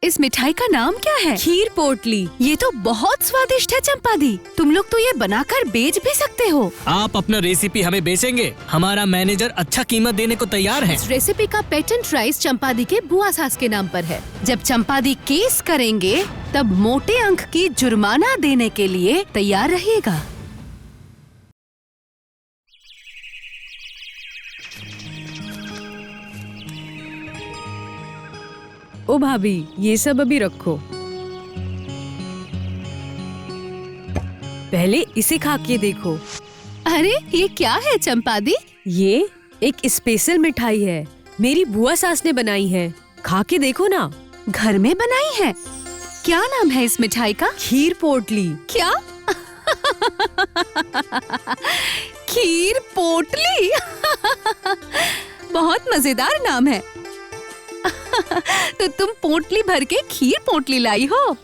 इस मिठाई का नाम क्या है? खीर पोटली। ये तो बहुत स्वादिष्ट है चंपा दी। तुम लोग तो ये बनाकर बेच भी सकते हो। आप अपना रेसिपी हमें बेचेंगे? हमारा मैनेजर अच्छा कीमत देने को तैयार है। इस रेसिपी का पेटेंट राइट्स चंपा दी के बुआ सास के नाम पर है। जब चंपा दी केस करेंगे तब मोटे अंक की जुर्माना देने के लिए तैयार रहिएगा। ओ भाभी, ये सब अभी रखो, पहले इसे खा के देखो। अरे ये क्या है चंपा दी? ये एक स्पेशल मिठाई है, मेरी बुआ सास ने बनाई है, खा के देखो ना। घर में बनाई है? क्या नाम है इस मिठाई का? खीर पोटली। क्या? खीर पोटली? बहुत मजेदार नाम है। तो तुम पोटली भर के खीर पोटली लाई हो?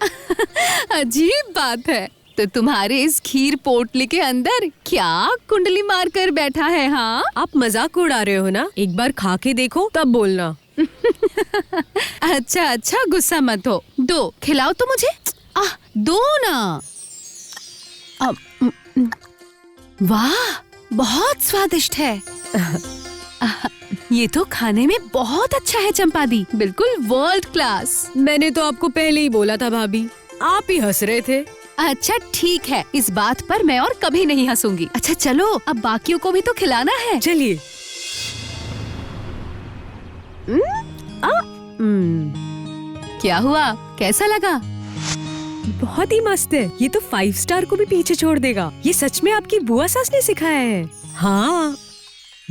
अजीब बात है। तो तुम्हारे इस खीर पोटली के अंदर क्या कुंडली मार कर बैठा है? हाँ, आप मजाक उड़ा रहे हो ना, एक बार खा के देखो तब बोलना। अच्छा, गुस्सा मत हो। दो, खिलाओ तो मुझे। दो ना। वाह, बहुत स्वादिष्ट है। ये तो खाने में बहुत अच्छा है चंपा दी, बिल्कुल वर्ल्ड क्लास। मैंने तो आपको पहले ही बोला था भाभी, आप ही हंस रहे थे। अच्छा ठीक है, इस बात पर मैं और कभी नहीं हंसूंगी। अच्छा चलो, अब बाकियों को भी तो खिलाना है। चलिए। क्या हुआ, कैसा लगा? बहुत ही मस्त है, ये तो 5 स्टार को भी पीछे छोड़ देगा। ये सच में आपकी बुआ सास ने सिखाया है? हाँ,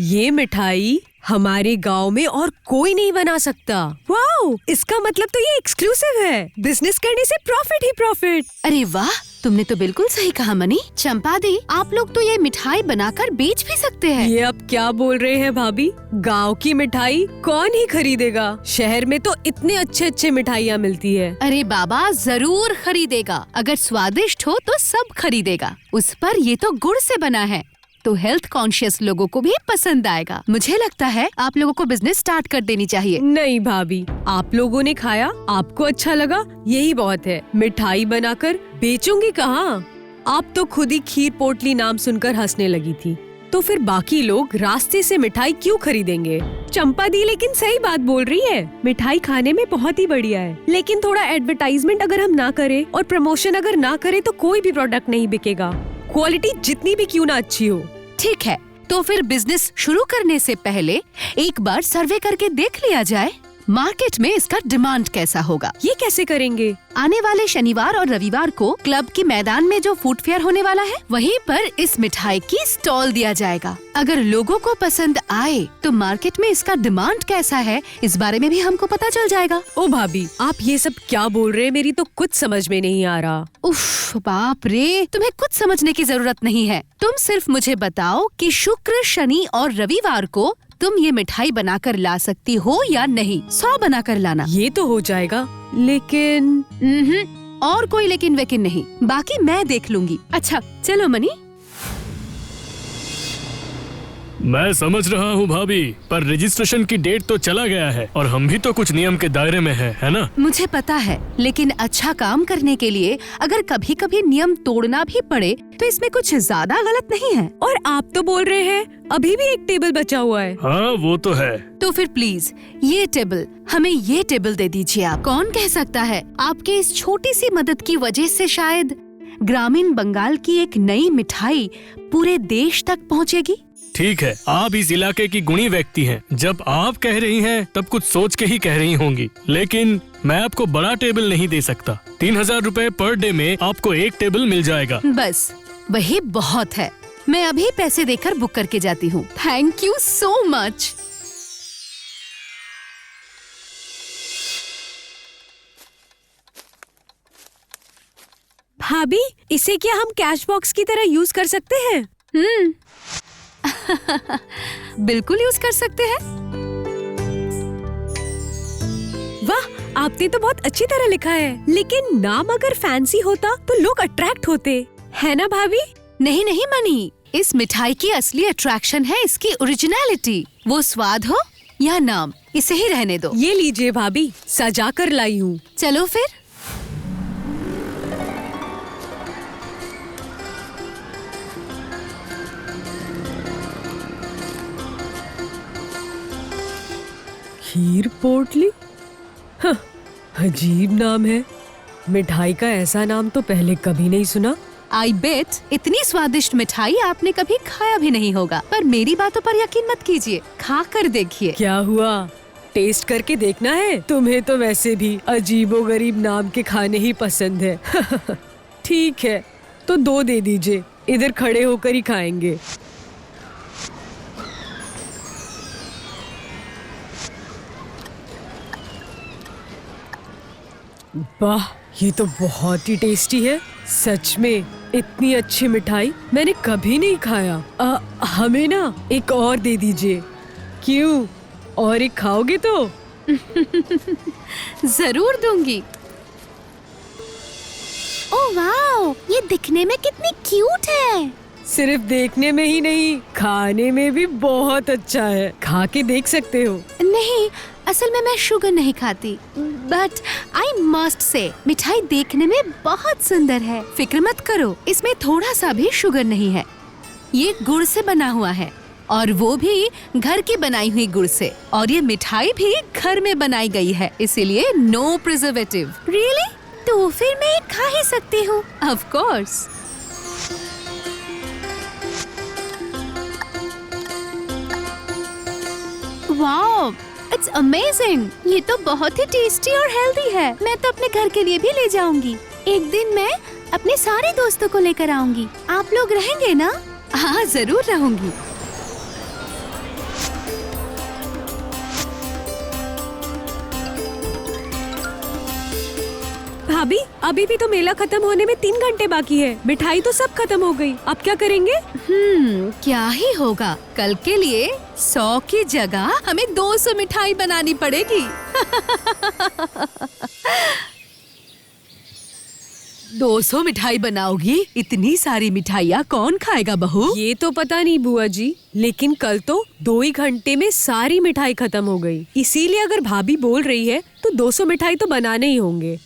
ये मिठाई हमारे गांव में और कोई नहीं बना सकता। वाओ, इसका मतलब तो ये एक्सक्लूसिव है। बिजनेस करने से प्रॉफिट ही प्रॉफिट। अरे वाह, तुमने तो बिल्कुल सही कहा मनी। चंपा दी, आप लोग तो ये मिठाई बनाकर बेच भी सकते हैं। ये आप क्या बोल रहे हैं भाभी? गांव की मिठाई कौन ही खरीदेगा? शहर में तो इतने अच्छे मिठाइयाँ मिलती है। अरे बाबा, जरूर खरीदेगा। अगर स्वादिष्ट हो तो सब खरीदेगा। उस पर ये तो गुड़ से बना है, तो हेल्थ कॉन्शियस लोगों को भी पसंद आएगा। मुझे लगता है आप लोगों को बिजनेस स्टार्ट कर देनी चाहिए। नहीं भाभी, आप लोगों ने खाया, आपको अच्छा लगा, यही बहुत है। मिठाई बनाकर बेचूंगी कहाँ? आप तो खुद ही खीर पोटली नाम सुनकर हंसने लगी थी, तो फिर बाकी लोग रास्ते से मिठाई क्यों खरीदेंगे? चंपा दी लेकिन सही बात बोल रही है, मिठाई खाने में बहुत ही बढ़िया है, लेकिन थोड़ा एडवर्टाइजमेंट अगर हम ना करें और प्रमोशन अगर ना करें तो कोई भी प्रोडक्ट नहीं बिकेगा, क्वालिटी जितनी भी क्यों ना अच्छी हो। ठीक है, तो फिर बिजनेस शुरू करने से पहले एक बार सर्वे करके देख लिया जाए, मार्केट में इसका डिमांड कैसा होगा। ये कैसे करेंगे? आने वाले शनिवार और रविवार को क्लब के मैदान में जो फूड फेयर होने वाला है, वहीं पर इस मिठाई की स्टॉल दिया जाएगा। अगर लोगों को पसंद आए तो मार्केट में इसका डिमांड कैसा है, इस बारे में भी हमको पता चल जाएगा। ओ भाभी, आप ये सब क्या बोल रहे हैं? मेरी तो कुछ समझ में नहीं आ रहा। उफ, बाप रे, तुम्हें कुछ समझने की जरूरत नहीं है। तुम सिर्फ मुझे बताओ कि शुक्र, शनि और रविवार को तुम ये मिठाई बनाकर ला सकती हो या नहीं। 100 बनाकर लाना। ये तो हो जाएगा, लेकिन और कोई लेकिन वेकिन नहीं, बाकी मैं देख लूंगी। अच्छा चलो मनी। मैं समझ रहा हूँ भाभी, पर रजिस्ट्रेशन की डेट तो चला गया है और हम भी तो कुछ नियम के दायरे में है ना? मुझे पता है, लेकिन अच्छा काम करने के लिए अगर कभी कभी नियम तोड़ना भी पड़े तो इसमें कुछ ज्यादा गलत नहीं है। और आप तो बोल रहे हैं अभी भी एक टेबल बचा हुआ है। हाँ वो तो है। तो फिर प्लीज ये टेबल, हमें ये टेबल दे दीजिए आप। कौन कह सकता है आपके इस छोटी सी मदद की वजह से शायद ग्रामीण बंगाल की एक नई मिठाई पूरे देश तक पहुँचेगी। ठीक है, आप इस इलाके की गुणी व्यक्ति हैं। जब आप कह रही हैं तब कुछ सोच के ही कह रही होंगी, लेकिन मैं आपको बड़ा टेबल नहीं दे सकता। 3000 रुपए पर डे में आपको एक टेबल मिल जाएगा। बस वही बहुत है। मैं अभी पैसे देकर बुक करके जाती हूँ। Thank you so much. भाभी, इसे क्या हम कैश बॉक्स की तरह यूज कर सकते हैं? बिल्कुल यूज कर सकते हैं। वाह, आपने तो बहुत अच्छी तरह लिखा है, लेकिन नाम अगर फैंसी होता तो लोग अट्रैक्ट होते, है ना भाभी? नहीं नहीं मनी, इस मिठाई की असली अट्रैक्शन है इसकी ओरिजिनलिटी। वो स्वाद हो या नाम, इसे ही रहने दो। ये लीजिए भाभी, सजा कर लाई हूँ। चलो फिर। खीर पोटली, हाँ, अजीब नाम है। मिठाई का ऐसा नाम तो पहले कभी नहीं सुना। आई बेट इतनी स्वादिष्ट मिठाई आपने कभी खाया भी नहीं होगा, पर मेरी बातों पर यकीन मत कीजिए, खा कर देखिए। क्या हुआ, टेस्ट करके देखना है? तुम्हें तो वैसे भी अजीबोगरीब नाम के खाने ही पसंद है। ठीक है, तो 2 दे दीजिए, इधर खड़े होकर ही खाएंगे। वाह, ये तो बहुत ही टेस्टी है। सच में इतनी अच्छी मिठाई मैंने कभी नहीं खाया। हमें ना एक और दे दीजिए। क्यों, और एक खाओगे तो? जरूर दूंगी। ओह वाओ, ये दिखने में कितनी क्यूट है। सिर्फ देखने में ही नहीं, खाने में भी बहुत अच्छा है। खा के देख सकते हो। नहीं, असल में मैं शुगर नहीं खाती, बट आई मस्ट से मिठाई देखने में बहुत सुंदर है। फिक्र मत करो, इसमें थोड़ा सा भी शुगर नहीं है। ये गुड़ से बना हुआ है, और वो भी घर की बनाई हुई गुड़ से, और ये मिठाई भी घर में बनाई गई है, इसीलिए नो प्रिजर्वेटिव। रियली? तो फिर मैं खा ही सकती हूँ। Of course. Wow, it's amazing. ये तो बहुत ही टेस्टी और हेल्दी है। मैं तो अपने घर के लिए भी ले जाऊंगी। एक दिन मैं अपने सारे दोस्तों को लेकर आऊंगी। आप लोग रहेंगे ना? हाँ, जरूर रहूंगी। भाभी, अभी भी तो मेला खत्म होने में 3 घंटे बाकी है। मिठाई तो सब खत्म हो गई, अब क्या करेंगे? क्या ही होगा। कल के लिए 100 की जगह हमें 200 मिठाई बनानी पड़ेगी। 200 मिठाई बनाओगी? इतनी सारी मिठाइयाँ कौन खाएगा बहू? ये तो पता नहीं बुआ जी, लेकिन कल तो 2 ही घंटे में सारी मिठाई खत्म हो गई। इसीलिए अगर भाभी बोल रही है तो 200 मिठाई तो बनाने ही होंगे।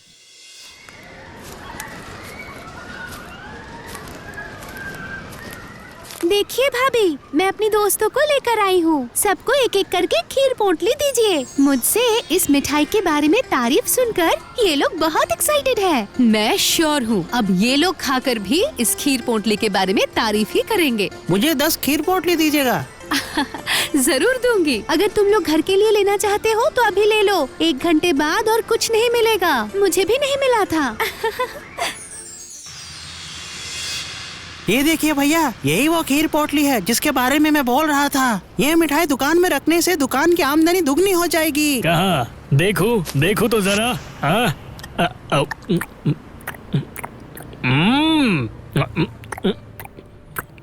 देखिए भाभी, मैं अपनी दोस्तों को लेकर आई हूँ। सबको एक एक करके खीर पोटली दीजिए। मुझसे इस मिठाई के बारे में तारीफ सुनकर ये लोग बहुत एक्साइटेड है। मैं श्योर हूँ अब ये लोग खाकर भी इस खीर पोटली के बारे में तारीफ ही करेंगे। मुझे 10 खीर पोटली दीजिएगा। जरूर दूंगी। अगर तुम लोग घर के लिए लेना चाहते हो तो अभी ले लो। 1 घंटे बाद और कुछ नहीं मिलेगा। मुझे भी नहीं मिला था। ये देखिए भैया, यही वो खीर पोटली है जिसके बारे में मैं बोल रहा था। ये मिठाई दुकान में रखने से दुकान की आमदनी दुगनी हो जाएगी। कहाँ? देखो तो जरा।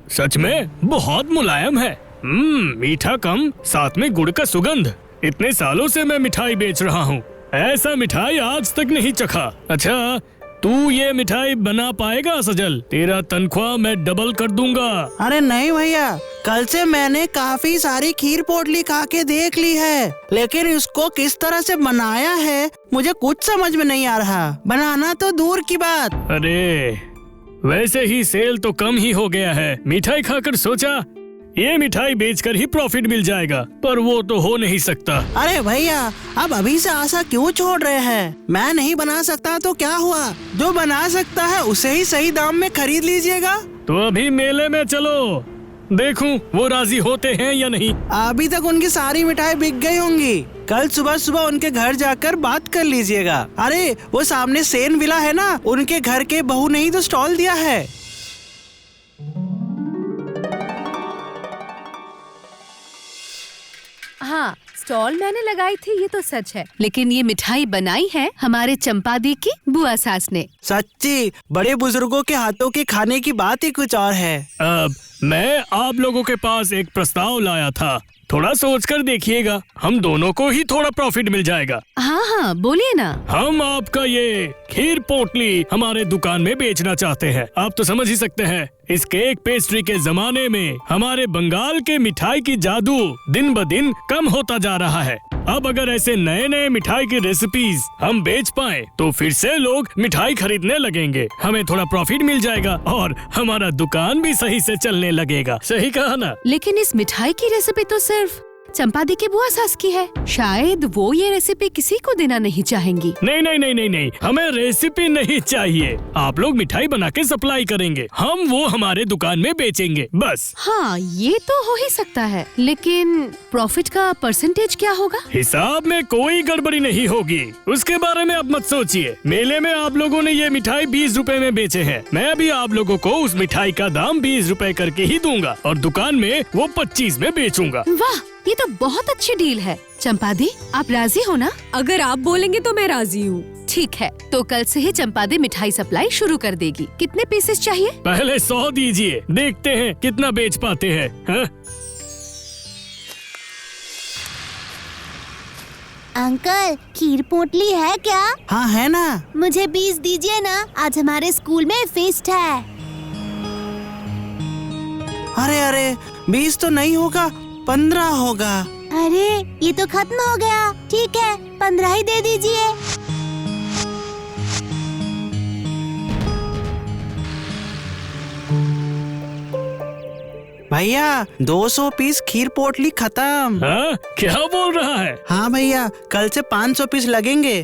सच में बहुत मुलायम है। मीठा कम, साथ में गुड़ का सुगंध। इतने सालों से मैं मिठाई बेच रहा हूँ, ऐसा मिठाई आज तक नहीं चखा। अच्छा, तू ये मिठाई बना पाएगा सजल? तेरा तनख्वाह मैं डबल कर दूंगा। अरे नहीं भैया, कल से मैंने काफी सारी खीर पोटली खा के देख ली है, लेकिन इसको किस तरह से बनाया है मुझे कुछ समझ में नहीं आ रहा। बनाना तो दूर की बात। अरे वैसे ही सेल तो कम ही हो गया है। मिठाई खाकर सोचा ये मिठाई बेचकर ही प्रॉफिट मिल जाएगा, पर वो तो हो नहीं सकता। अरे भैया, अब अभी से आशा क्यों छोड़ रहे हैं? मैं नहीं बना सकता तो क्या हुआ? जो बना सकता है उसे ही सही दाम में खरीद लीजिएगा। तो अभी मेले में चलो, देखूं वो राजी होते हैं या नहीं। अभी तक उनकी सारी मिठाई बिक गई होंगी। कल सुबह सुबह उनके घर जाकर बात कर लीजिएगा। अरे वो सामने सेन विला है ना, उनके घर के बहू ने ही तो स्टॉल दिया है। हाँ, स्टॉल मैंने लगाई थी, ये तो सच है, लेकिन ये मिठाई बनाई है हमारे चंपा दी की बुआ सास ने। सच्ची, बड़े बुजुर्गों के हाथों के खाने की बात ही कुछ और है। अब मैं आप लोगों के पास एक प्रस्ताव लाया था, थोड़ा सोचकर देखिएगा, हम दोनों को ही थोड़ा प्रॉफिट मिल जाएगा। हाँ, बोलिए ना। हम आपका ये खीर पोटली हमारे दुकान में बेचना चाहते हैं। आप तो समझ ही सकते हैं, इस केक पेस्ट्री के जमाने में हमारे बंगाल के मिठाई की जादू दिन ब दिन कम होता जा रहा है, अब अगर ऐसे नए नए मिठाई की रेसिपीज हम बेच पाए तो फिर से लोग मिठाई खरीदने लगेंगे, हमें थोड़ा प्रॉफिट मिल जाएगा और हमारा दुकान भी सही से चलने लगेगा। सही कहा ना? लेकिन इस मिठाई की रेसिपी तो सिर्फ चंपा दी की बुआ सास की है, शायद वो ये रेसिपी किसी को देना नहीं चाहेंगी। नहीं नहीं नहीं नहीं नहीं, हमें रेसिपी नहीं चाहिए। आप लोग मिठाई बना के सप्लाई करेंगे, हम वो हमारे दुकान में बेचेंगे बस। हाँ, ये तो हो ही सकता है, लेकिन प्रॉफिट का परसेंटेज क्या होगा? हिसाब में कोई गड़बड़ी नहीं होगी, उसके बारे में आप मत सोचिए। मेले में आप लोगों ने ये मिठाई 20 रुपए में बेचे हैं, मैं भी आप लोगों को उस मिठाई का दाम 20 रुपए करके ही दूंगा और दुकान में वो 25 में बेचूंगा। वाह, ये तो बहुत अच्छी डील है। चंपा दी, आप राजी हो ना? अगर आप बोलेंगे तो मैं राजी हूँ। ठीक है, तो कल से ही चंपा दी मिठाई सप्लाई शुरू कर देगी। कितने पीसेस चाहिए? पहले 100 दीजिए, देखते हैं कितना बेच पाते हैं। हाँ? अंकल, खीर पोटली है क्या? हाँ है ना। मुझे 20 दीजिए ना, आज हमारे स्कूल में फेस्ट है। अरे अरे 20 तो नहीं होगा, 15 होगा। अरे ये तो खत्म हो गया। ठीक है, 15 ही दे दीजिए। भैया 200 पीस खीर पोटली खत्म। हाँ? क्या बोल रहा है? हाँ भैया, कल से 500 पीस लगेंगे।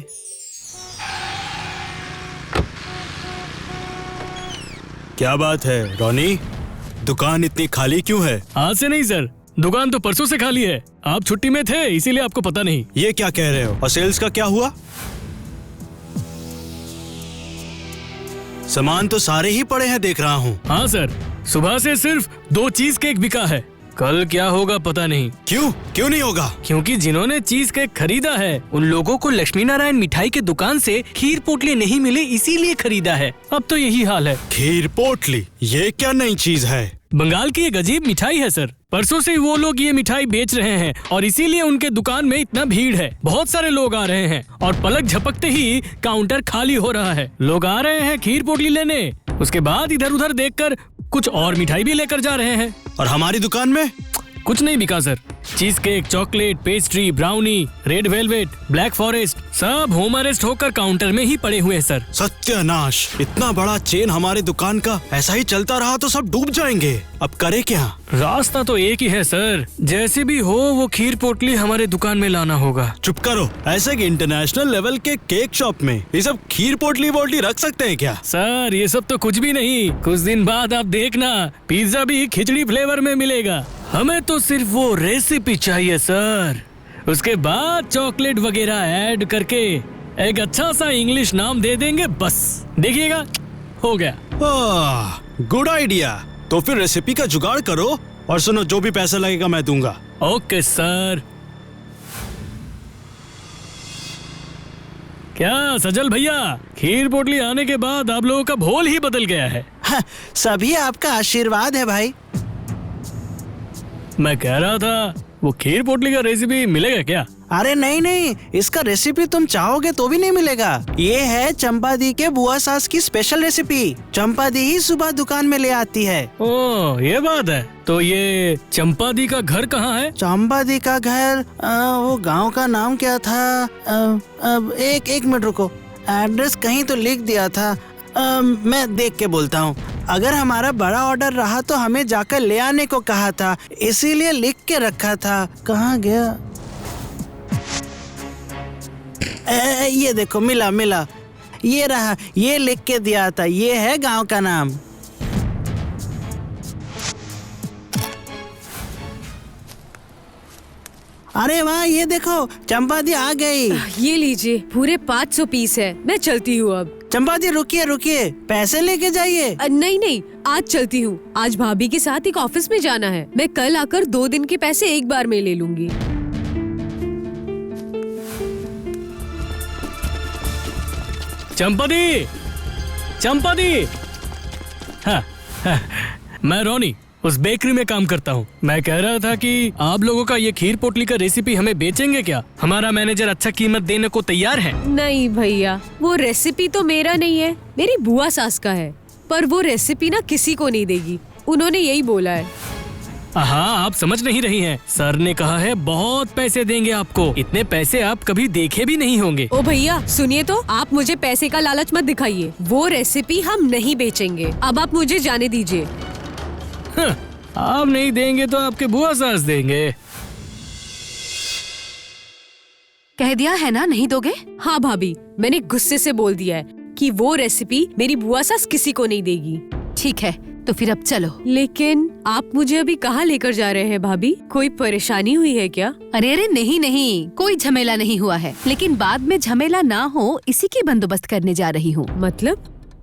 क्या बात है रॉनी, दुकान इतनी खाली क्यों है? आज से नहीं सर, दुकान तो परसों से खाली है। आप छुट्टी में थे इसीलिए आपको पता नहीं। ये क्या कह रहे हो? और सेल्स का क्या हुआ? सामान तो सारे ही पड़े हैं देख रहा हूँ। हाँ सर, सुबह से सिर्फ 2 चीज केक बिका है। कल क्या होगा पता नहीं। क्यों नहीं होगा? क्योंकि जिन्होंने चीज केक खरीदा है उन लोगों को लक्ष्मी नारायण मिठाई की दुकान से खीर पोटली नहीं मिली, इसीलिए खरीदा है। अब तो यही हाल है। खीर पोटली, ये क्या नई चीज है? बंगाल की एक अजीब मिठाई है सर। परसों से वो लोग ये मिठाई बेच रहे हैं और इसीलिए उनके दुकान में इतना भीड़ है। बहुत सारे लोग आ रहे हैं और पलक झपकते ही काउंटर खाली हो रहा है। लोग आ रहे हैं खीर पोटली लेने, उसके बाद इधर उधर देखकर कुछ और मिठाई भी लेकर जा रहे हैं। और हमारी दुकान में कुछ नहीं बिका sir. Cheese cake, chocolate, pastry, brownie, red velvet, black forest सब होम अरेस्ट होकर काउंटर में ही पड़े हुए हैं सर। सत्यानाश, इतना बड़ा चेन हमारे दुकान का ऐसा ही चलता रहा तो सब डूब जाएंगे। अब करे क्या? रास्ता तो एक ही है सर, जैसे भी हो वो खीर पोटली हमारे दुकान में लाना होगा। चुप करो, ऐसे कि इंटरनेशनल लेवल के केक शॉप में ये सब खीर पोटली वोटली रख सकते हैं क्या? सर ये सब तो कुछ भी नहीं, कुछ दिन बाद आप देखना पिज्जा भी खिचड़ी फ्लेवर में मिलेगा। हमें तो सिर्फ वो रेसिपी चाहिए सर, उसके बाद चॉकलेट वगैरह ऐड करके एक अच्छा सा इंग्लिश नाम दे देंगे, बस देखिएगा हो गया। Good idea. तो फिर रेसिपी का जुगाड़ करो और सुनो, जो भी पैसा लगेगा मैं दूंगा। Okay sir. क्या सजल भैया, खीर पोटली आने के बाद आप लोगों का भोल ही बदल गया है। हाँ, सभी आपका आशीर्वाद है भाई। मैं कह रहा था वो खीर पोटली का रेसिपी मिलेगा क्या? अरे नहीं नहीं, इसका रेसिपी तुम चाहोगे तो भी नहीं मिलेगा। ये है चंपा दी के बुआ सास की स्पेशल रेसिपी। चंपा दी ही सुबह दुकान में ले आती है। ओह ये बात है। तो ये चंपा दी का घर कहाँ है? चंपा दी का घर वो गांव का नाम क्या था? एक मिनट रुको, एड्रेस कहीं तो लिख दिया था। मैं देख के बोलता हूँ। अगर हमारा बड़ा ऑर्डर रहा तो हमें जाकर ले आने को कहा था, इसीलिए लिख के रखा था। कहाँ गया? ये देखो, मिला। ये रहा, ये लिख के दिया था। ये है गांव का नाम। अरे वाह, ये देखो चंपा दी आ गई। ये लीजिए, पूरे 500 पीस है। मैं चलती हूँ अब। चंपा दी रुकिए, पैसे लेके जाइए। नहीं, आज चलती हूँ। आज भाभी के साथ एक ऑफिस में जाना है। मैं कल आकर 2 दिन के पैसे एक बार में ले लूंगी। चंपा दी। हाँ, मैं रोनी उस बेकरी में काम करता हूँ। मैं कह रहा था कि आप लोगों का ये खीर पोटली का रेसिपी हमें बेचेंगे क्या? हमारा मैनेजर अच्छा कीमत देने को तैयार है। नहीं भैया, वो रेसिपी तो मेरा नहीं है, मेरी बुआ सास का है। पर वो रेसिपी ना किसी को नहीं देगी, उन्होंने यही बोला है। हाँ, आप समझ नहीं रही हैं। सर ने कहा है बहुत पैसे देंगे आपको। इतने पैसे आप कभी देखे भी नहीं होंगे। ओ भैया सुनिए तो, आप मुझे पैसे का लालच मत दिखाइए। वो रेसिपी हम नहीं बेचेंगे। अब आप मुझे जाने दीजिए। आप नहीं देंगे तो आपके बुआ सास देंगे। कह दिया है ना, नहीं दोगे? हाँ भाभी, मैंने गुस्से से बोल दिया है कि वो रेसिपी मेरी बुआ सास किसी को नहीं देगी। ठीक है, तो फिर अब चलो। लेकिन आप मुझे अभी कहाँ लेकर जा रहे हैं भाभी? कोई परेशानी हुई है क्या? अरे अरे नहीं, कोई झमेला नहीं हुआ है, लेकिन बाद में झमेला ना हो इसी की बंदोबस्त करने जा रही हूँ।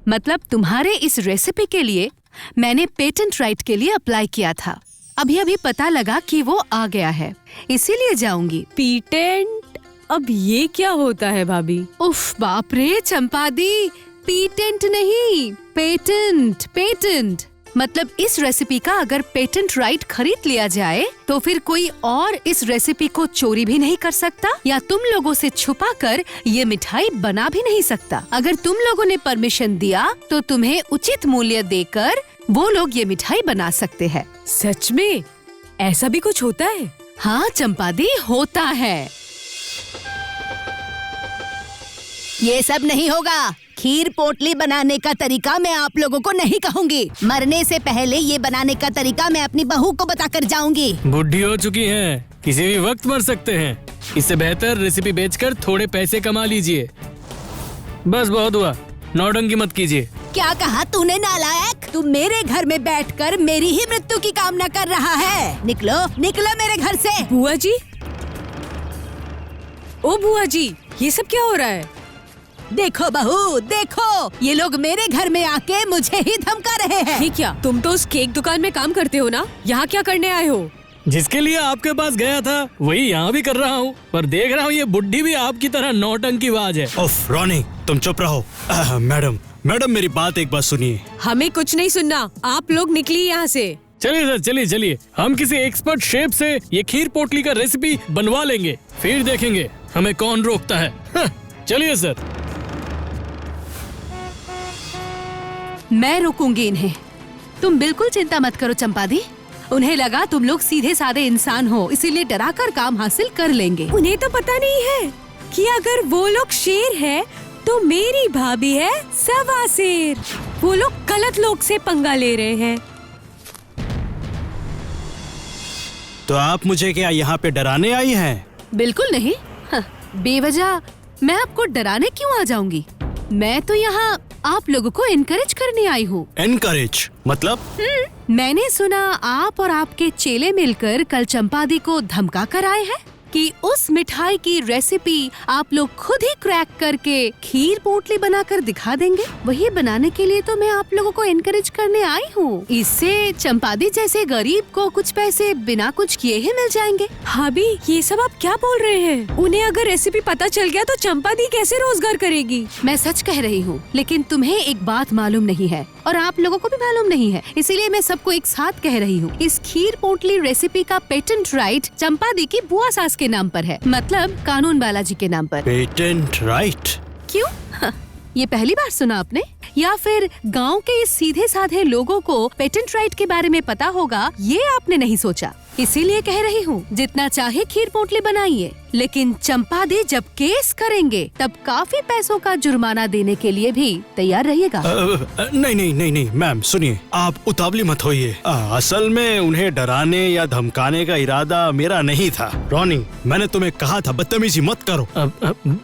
मतलब तुम्हारे इस रेसिपी के लिए मैंने पेटेंट राइट के लिए अप्लाई किया था। अभी पता लगा कि वो आ गया है, इसीलिए जाऊंगी। पेटेंट? अब ये क्या होता है भाभी? उफ बाप रे चंपादी, पेटेंट नहीं, पेटेंट। मतलब इस रेसिपी का अगर पेटेंट राइट खरीद लिया जाए तो फिर कोई और इस रेसिपी को चोरी भी नहीं कर सकता या तुम लोगों से छुपा कर ये मिठाई बना भी नहीं सकता। अगर तुम लोगों ने परमिशन दिया तो तुम्हें उचित मूल्य देकर वो लोग ये मिठाई बना सकते हैं। सच में ऐसा भी कुछ होता है? हाँ चंपादी, होता है। ये सब नहीं होगा। खीर पोटली बनाने का तरीका मैं आप लोगों को नहीं कहूँगी। मरने से पहले ये बनाने का तरीका मैं अपनी बहू को बताकर जाऊंगी। बुढ़ी हो चुकी हैं, किसी भी वक्त मर सकते हैं। इससे बेहतर रेसिपी बेचकर थोड़े पैसे कमा लीजिए। बस बहुत हुआ, नौटंकी मत कीजिए। क्या कहा तूने नालायक? तू मेरे घर में बैठकर मेरी ही मृत्यु की कामना कर रहा है। निकलो मेरे घर से। बुआ जी, ओ बुआ जी, ये सब क्या हो रहा है? देखो बहू, देखो, ये लोग मेरे घर में आके मुझे ही धमका रहे हैं। ये क्या? तुम तो उस केक दुकान में काम करते हो ना? यहाँ क्या करने आए हो? जिसके लिए आपके पास गया था वही यहाँ भी कर रहा हूँ, पर देख रहा हूँ ये बुढ़ी भी आपकी तरह नौटंकीबाज है। उफ रोनी, तुम चुप रहो। मैडम मेरी बात एक बार सुनिए। हमें कुछ नहीं सुनना, आप लोग निकलिए यहाँ से। चलिए सर, चलिए हम किसी एक्सपर्ट शेफ से ये खीर पोटली का रेसिपी बनवा लेंगे, फिर देखेंगे हमें कौन रोकता है। चलिए सर। मैं रोकूंगी इन्हें, तुम बिल्कुल चिंता मत करो चंपादी। उन्हें लगा तुम लोग सीधे साधे इंसान हो, इसीलिए डरा कर काम हासिल कर लेंगे। उन्हें तो पता नहीं है कि अगर वो लोग शेर है तो मेरी भाभी है सवा शेर। वो लोग गलत लोग से पंगा ले रहे हैं। तो आप मुझे क्या यहाँ पे डराने आई हैं? बिल्कुल नहीं। बेवजह मैं आपको डराने क्यों आ जाऊंगी? मैं तो यहाँ आप लोगों को एनकरेज करने आई हूँ। एनकरेज मतलब? मैंने सुना आप और आपके चेले मिलकर कल चंपादी को धमका कर आए हैं कि उस मिठाई की रेसिपी आप लोग खुद ही क्रैक करके खीर पोटली बनाकर दिखा देंगे। वही बनाने के लिए तो मैं आप लोगों को एनकरेज करने आई हूँ। इससे चंपादी जैसे गरीब को कुछ पैसे बिना कुछ किए ही मिल जाएंगे। भाभी, ये सब आप क्या बोल रहे हैं? उन्हें अगर रेसिपी पता चल गया तो चंपादी कैसे रोजगार करेगी? मैं सच कह रही हूँ, लेकिन तुम्हें एक बात मालूम नहीं है और आप लोगों को भी मालूम नहीं है, इसीलिए मैं सबको एक साथ कह रही हूँ। इस खीर पोटली रेसिपी का पेटेंट राइट चंपादी की बुआ सास के नाम पर है, मतलब कानून बालाजी के नाम पर। Patent right? क्यों? ये पहली बार सुना आपने? या फिर गांव के इस सीधे साधे लोगों को पेटेंट राइट के बारे में पता होगा, ये आपने नहीं सोचा? इसीलिए कह रही हूँ, जितना चाहे खीर पोटली बनाइए, लेकिन चंपादी जब केस करेंगे तब काफी पैसों का जुर्माना देने के लिए भी तैयार रहिएगा। नहीं मैम सुनिए, आप उतावली मत होइए। असल में उन्हें डराने या धमकाने का इरादा मेरा नहीं था। रोनी, मैंने तुम्हें कहा था बदतमीजी मत करो।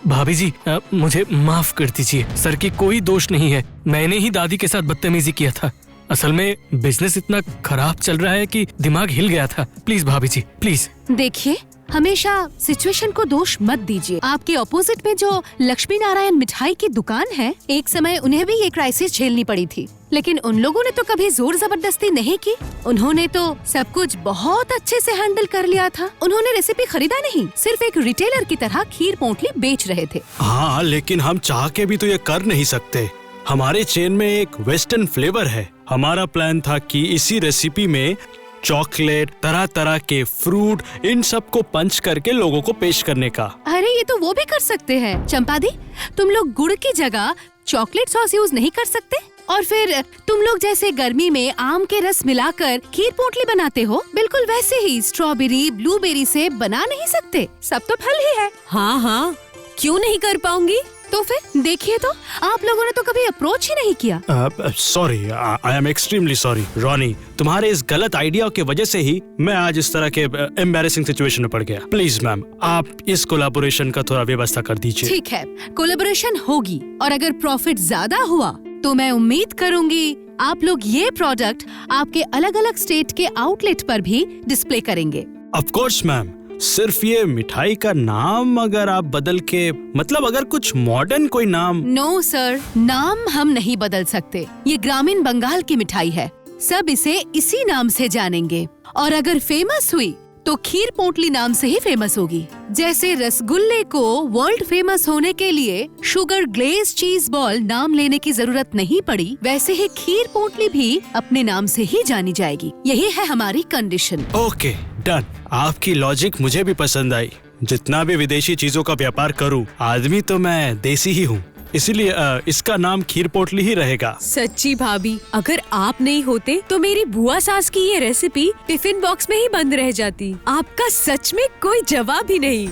भाभी जी, मुझे माफ कर दीजिए। सर की कोई दोष नहीं है, मैंने ही दादी के साथ बदतमीजी किया था। असल में बिजनेस इतना खराब चल रहा है कि दिमाग हिल गया था। प्लीज भाभी जी, प्लीज। देखिए, हमेशा सिचुएशन को दोष मत दीजिए। आपके ऑपोजिट में जो लक्ष्मी नारायण मिठाई की दुकान है, एक समय उन्हें भी ये क्राइसिस झेलनी पड़ी थी, लेकिन उन लोगों ने तो कभी जोर जबरदस्ती नहीं की। उन्होंने तो सब कुछ बहुत अच्छे से हैंडल कर लिया था। उन्होंने रेसिपी खरीदा नहीं, सिर्फ एक रिटेलर की तरह खीर पोटली बेच रहे थे। हाँ, लेकिन हम चाह के भी तो ये कर नहीं सकते। हमारे चेन में एक वेस्टर्न फ्लेवर है। हमारा प्लान था कि इसी रेसिपी में चॉकलेट, तरह तरह के फ्रूट, इन सब को पंच करके लोगों को पेश करने का। अरे ये तो वो भी कर सकते हैं। चंपादी, तुम लोग गुड़ की जगह चॉकलेट सॉस यूज नहीं कर सकते? और फिर तुम लोग जैसे गर्मी में आम के रस मिलाकर खीर पोटली बनाते हो, बिल्कुल वैसे ही स्ट्रॉबेरी ब्लूबेरी से बना नहीं सकते। सब तो फल ही है। हाँ हाँ, क्यों नहीं कर पाऊंगी? तो फिर देखिए, तो आप लोगों ने तो कभी अप्रोच ही नहीं किया। Sorry, I am extremely sorry Ronnie. तुम्हारे इस गलत आइडिया की वजह से ही मैं आज इस तरह के एम्बैरेसिंग सिचुएशन में पड़ गया। प्लीज मैम, आप इस कोलैबोरेशन का थोड़ा व्यवस्था कर दीजिए। ठीक है, कोलैबोरेशन होगी, और अगर प्रॉफिट ज्यादा हुआ तो मैं उम्मीद करूंगी आप लोग ये प्रोडक्ट आपके अलग अलग स्टेट के आउटलेट पर भी डिस्प्ले करेंगे। ऑफ कोर्स मैम, सिर्फ ये मिठाई का नाम अगर आप बदल के, मतलब अगर कुछ मॉडर्न कोई नाम। नो सर, नाम हम नहीं बदल सकते। ये ग्रामीण बंगाल की मिठाई है, सब इसे इसी नाम से जानेंगे, और अगर फेमस हुई तो खीर पोटली नाम से ही फेमस होगी। जैसे रसगुल्ले को वर्ल्ड फेमस होने के लिए शुगर ग्लेज चीज बॉल नाम लेने की जरूरत नहीं पड़ी, वैसे ही खीर पोटली भी अपने नाम से ही जानी जाएगी। यही है हमारी कंडीशन। Okay done. आपकी लॉजिक मुझे भी पसंद आई। जितना भी विदेशी चीजों का व्यापार करूं, आदमी तो मैं देसी ही हूं, इसीलिए इसका नाम खीर पोटली ही रहेगा। सच्ची भाभी, अगर आप नहीं होते तो मेरी बुआ सास की ये रेसिपी टिफिन बॉक्स में ही बंद रह जाती। आपका सच में कोई जवाब ही नहीं।